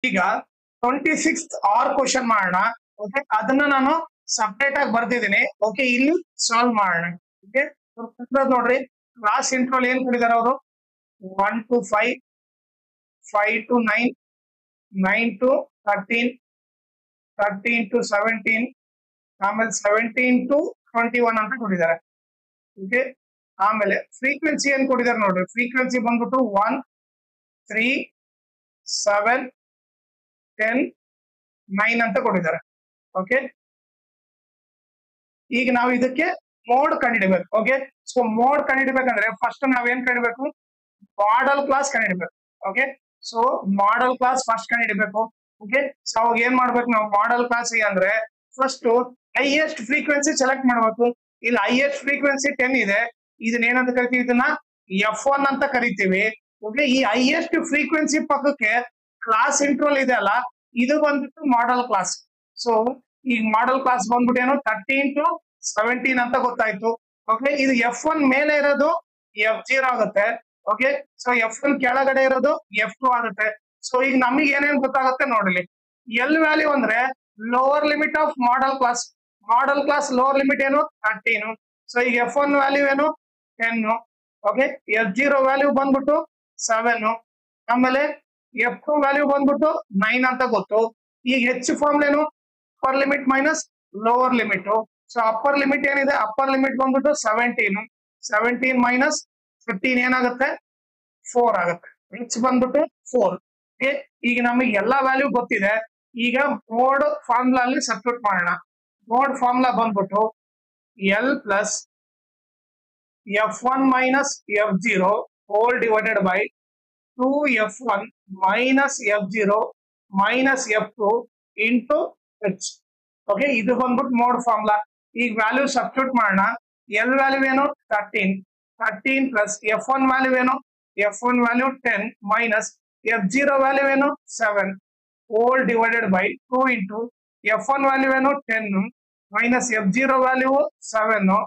ಈಗ 26 R question ಮಾಡೋಣ. Okay, ಅದನ್ನ ನಾನು ಸಪರೇಟ್ ಆಗಿ ಬರ್ದಿದ್ದೀನಿ. ಓಕೆ, ಇಲ್ಲಿ ಸಾಲ್ವ್ ಮಾಡೋಣ. ಓಕೆ, ನೋಡ್ರಿ, ಕ್ಲಾಸ್ ಇಂಟ್ರೋಲ್ ಏನ್ ಕೊಟ್ಟಿದ್ದಾರೆ ಅವರು? 1 to 5, 5 to 9, 9 to 13, 13 to 17, ಆಮೇಲೆ 17 to 21 ಅಂತ ಕೊಟ್ಟಿದ್ದಾರೆ. ಓಕೆ, ಆಮೇಲೆ ಫ್ರೀಕ್ವೆನ್ಸಿ ಏನ್ ಕೊಟ್ಟಿದ್ದಾರೆ ನೋಡ್ರಿ. ಫ್ರೀಕ್ವೆನ್ಸಿ ಬಂದ್ಬಿಟ್ಟು 1, 3, 7, 10, 9 ಅಂತ ಕೊಟ್ಟಿದ್ದಾರೆ. ಓಕೆ, ಈಗ ನಾವು ಇದಕ್ಕೆ ಮೋಡ್ ಕಂಡಿಡಬೇಕು. ಓಕೆ, ಸೊ ಮೋಡ್ ಕಂಡಿಡ್ಬೇಕಂದ್ರೆ ಫಸ್ಟ್ ನಾವೇನ್ ಕಂಡಿಡ್ಬೇಕು? ಮಾಡೆಲ್ ಕ್ಲಾಸ್ ಕಂಡಿಡ್ಬೇಕು. Okay, so model class first ಕಂಡಿಡ್ಬೇಕು. ಓಕೆ, ಸೊ ಅವಾಗ ಏನ್ ಮಾಡ್ಬೇಕು ನಾವು ಮಾಡೆಲ್ ಕ್ಲಾಸ್ ಅಂದ್ರೆ ಫಸ್ಟ್ ಹೈಯೆಸ್ಟ್ ಫ್ರೀಕ್ವೆನ್ಸಿ ಸೆಲೆಕ್ಟ್ ಮಾಡ್ಬೇಕು. ಇಲ್ಲಿ ಹೈಯೆಸ್ಟ್ ಫ್ರೀಕ್ವೆನ್ಸಿ 10 ಇದೆ. ಇದನ್ನ ಏನಂತ ಕರಿತೀವಿ? ಇದನ್ನ F1 ಅಂತ ಕರಿತೀವಿ. ಓಕೆ, ಈ ಹೈಯೆಸ್ಟ್ ಫ್ರೀಕ್ವೆನ್ಸಿ ಪಕ್ಕಕ್ಕೆ ಕ್ಲಾಸ್ ಇಂಟ್ರೋಲ್ ಇದೆ ಅಲ್ಲ, ಇದು ಬಂದ್ಬಿಟ್ಟು ಮಾಡೆಲ್ ಕ್ಲಾಸ್. ಸೊ ಈಗ ಮಾಡೆಲ್ ಕ್ಲಾಸ್ ಬಂದ್ಬಿಟ್ಟು ಏನು 13 to 17 ಅಂತ ಗೊತ್ತಾಯ್ತು. ಓಕೆ, ಇದು F1 ಮೇಲೆ ಇರೋದು F0 ಆಗುತ್ತೆ. ಓಕೆ, ಸೊ F1 ಕೆಳಗಡೆ ಇರೋದು F2 ಆಗುತ್ತೆ. ಸೊ ಈಗ ನಮಗೆ ಏನೇನ್ ಗೊತ್ತಾಗುತ್ತೆ ನೋಡಲಿ. ಎಲ್ ವ್ಯಾಲ್ಯೂ ಅಂದ್ರೆ lower limit of model class. Model class lower limit ಏನು? 13. ಸೊ ಈಗ F1 ವ್ಯಾಲ್ಯೂ ಏನು? 10. ಓಕೆ, F0 ವ್ಯಾಲ್ಯೂ ಬಂದ್ಬಿಟ್ಟು 7. ಆಮೇಲೆ F2 ವ್ಯಾಲ್ಯೂ ಬಂದ್ಬಿಟ್ಟು 9 ಅಂತ ಗೊತ್ತು. ಈಗ ಹೆಚ್ಚು ಫಾರ್ಮ್ ಏನು? Upper limit minus lower limit. So upper limit ಏನಿದೆ? ಅಪ್ಪರ್ ಲಿಮಿಟ್ ಬಂದ್ಬಿಟ್ಟು 17. 17 ಮೈನಸ್ 15 ಏನಾಗುತ್ತೆ? 4 ಆಗುತ್ತೆ. ಎಚ್ ಬಂದ್ಬಿಟ್ಟು 4. ಓಕೆ, ಈಗ ನಮಗೆ ಎಲ್ಲಾ ವ್ಯಾಲ್ಯೂ ಗೊತ್ತಿದೆ. ಈಗ ಮೋಡ್ ಫಾರ್ಮುಲಾ ಅಲ್ಲಿ ಸಬ್ಸ್ಟಿಟ್ಯೂಟ್ ಮಾಡೋಣ. ಮೋಡ್ ಫಾರ್ಮುಲಾ ಬಂದ್ಬಿಟ್ಟು L plus F1 minus F0 whole divided by 2F1 minus F0 minus F2 into H. Okay, ಇದು ಬಂದ್ಬಿಟ್ಟು ಮೋಡ್ ಫಾರ್ಮುಲಾ. ಈಗ ವ್ಯಾಲ್ಯೂ ಸಬ್ಸ್ಟಿಟ್ಯೂಟ್ ಮಾಡೋಣ. ಎಲ್ ವ್ಯಾಲ್ಯೂ ಏನು? 13. 13 ಪ್ಲಸ್ F1 ವ್ಯಾಲ್ಯೂ ಏನು? F1 value 10 minus F0 value ಏನು? 7 whole divided by 2 into F1 value ಏನು? 10 minus F0 value 7.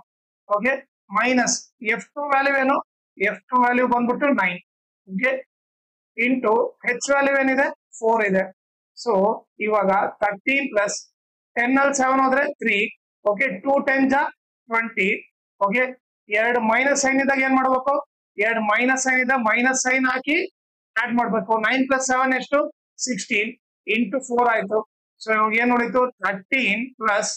Okay, minus F2 value ಏನು? F2 value ಬಂದ್ಬಿಟ್ಟು 9. ಓಕೆ, ಇಂಟು H ವ್ಯಾಲ್ಯೂ ಏನಿದೆ? 4 ಇದೆ. So ಇವಾಗ 13 ಪ್ಲಸ್ 10 ಅಲ್ಲಿ 7 ಹೋದ್ರೆ 3. ಓಕೆ, 2 10 ಜಾ 20. ಓಕೆ, 2 ಮೈನಸ್ ಸೈನ್ ಇದ್ದಾಗ ಏನ್ ಮಾಡ್ಬೇಕು? 2 ಮೈನಸ್ ಸೈನ್ ಇದ್ದಾಗ ಮೈನಸ್ ಸೈನ್ ಹಾಕಿ ಆಡ್ ಮಾಡ್ಬೇಕು. 9 ಪ್ಲಸ್ 7 ಎಷ್ಟು? 16 ಇಂಟು 4 ಆಯ್ತು. ಸೊ ಇವಾಗ ಏನ್ ನೋಡಿತ್ತು? 13 ಪ್ಲಸ್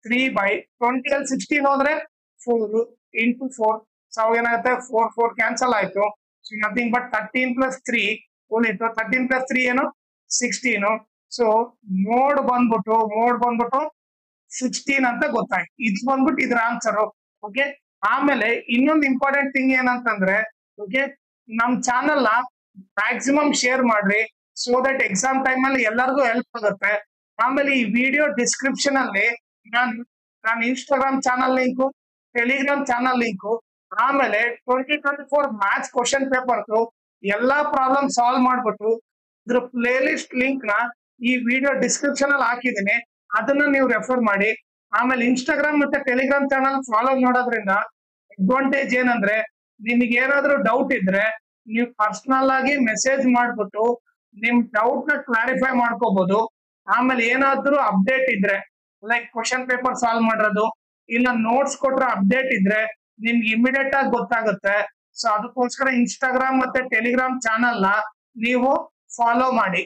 3 ಬೈ 20 ಅಲ್ಲಿ 16 ಹೋದ್ರೆ 4 ಇಂಟು 4. ಸೊ ಅವಾಗ ಏನಾಗುತ್ತೆ? 4 4 ಕ್ಯಾನ್ಸಲ್ ಆಯ್ತು. ಸೊ ನಥಿಂಗ್ ಬಟ್ 13 ಪ್ಲಸ್ 3 ಉಳಿತು. 13 ಪ್ಲಸ್ 3 ಏನು? 16. ಸೊ ಮೋಡ್ ಬಂದ್ಬಿಟ್ಟು 16 ಅಂತ ಗೊತ್ತಾಯ್ತು. ಇದು ಬಂದ್ಬಿಟ್ಟು ಇದ್ರ ಆನ್ಸರ್. ಓಕೆ, ಆಮೇಲೆ ಇನ್ನೊಂದು ಇಂಪಾರ್ಟೆಂಟ್ ಥಿಂಗ್ ಏನಂತಂದ್ರೆ, ಓಕೆ, ನಮ್ ಚಾನಲ್ ಮ್ಯಾಕ್ಸಿಮಮ್ ಶೇರ್ ಮಾಡ್ರಿ. ಸೊ ದಟ್ ಎಕ್ಸಾಮ್ ಟೈಮ್ ಅಲ್ಲಿ ಎಲ್ಲರಿಗೂ ಹೆಲ್ಪ್ ಆಗುತ್ತೆ. ಆಮೇಲೆ ಈ ವಿಡಿಯೋ ಡಿಸ್ಕ್ರಿಪ್ಷನ್ ಅಲ್ಲಿ ನಾನು Instagram channel link, Telegram channel link, ಆಮೇಲೆ 2024 ಮ್ಯಾಥ್ಸ್ ಕ್ವಶನ್ ಪೇಪರ್ ಎಲ್ಲಾ ಪ್ರಾಬ್ಲಮ್ ಸಾಲ್ವ್ ಮಾಡ್ಬಿಟ್ಟು ಇದ್ರ ಪ್ಲೇ ಲಿಸ್ಟ್ ಲಿಂಕ್ ನ ಈ ವಿಡಿಯೋ ಡಿಸ್ಕ್ರಿಪ್ಷನ್ ಅಲ್ಲಿ ಹಾಕಿದ್ದೀನಿ. ಅದನ್ನ ನೀವು ರೆಫರ್ ಮಾಡಿ. ಆಮೇಲೆ ಇನ್ಸ್ಟಾಗ್ರಾಮ್ ಮತ್ತೆ ಟೆಲಿಗ್ರಾಮ್ ಚಾನಲ್ ಫಾಲೋ ಮಾಡೋದ್ರಿಂದ ಅಡ್ವಾಂಟೇಜ್ ಏನಂದ್ರೆ, ನಿಮಗೆ ಏನಾದ್ರೂ ಡೌಟ್ ಇದ್ರೆ ನೀವು ಪರ್ಸನಲ್ ಆಗಿ ಮೆಸೇಜ್ ಮಾಡ್ಬಿಟ್ಟು ನಿಮ್ ಡೌಟ್ ನ ಕ್ಲಾರಿಫೈ ಮಾಡ್ಕೋಬಹುದು. ಆಮೇಲೆ ಏನಾದ್ರೂ ಅಪ್ಡೇಟ್ ಇದ್ರೆ ಲೈಕ್ ಕ್ವಶನ್ ಪೇಪರ್ ಸಾಲ್ವ್ ಮಾಡೋದು, ಇಲ್ಲ ನೋಟ್ಸ್ ಕೊಟ್ರೆ ಅಪ್ಡೇಟ್ ಇದ್ರೆ ನಿಮ್ಗೆ ಇಮಿಡಿಯೇಟ್ ಆಗಿ ಗೊತ್ತಾಗುತ್ತೆ. ಸೊ ಅದಕ್ಕೋಸ್ಕರ ಇನ್ಸ್ಟಾಗ್ರಾಮ್ ಮತ್ತೆ ಟೆಲಿಗ್ರಾಮ್ ಚಾನಲ್ ನ ನೀವು ಫಾಲೋ ಮಾಡಿ.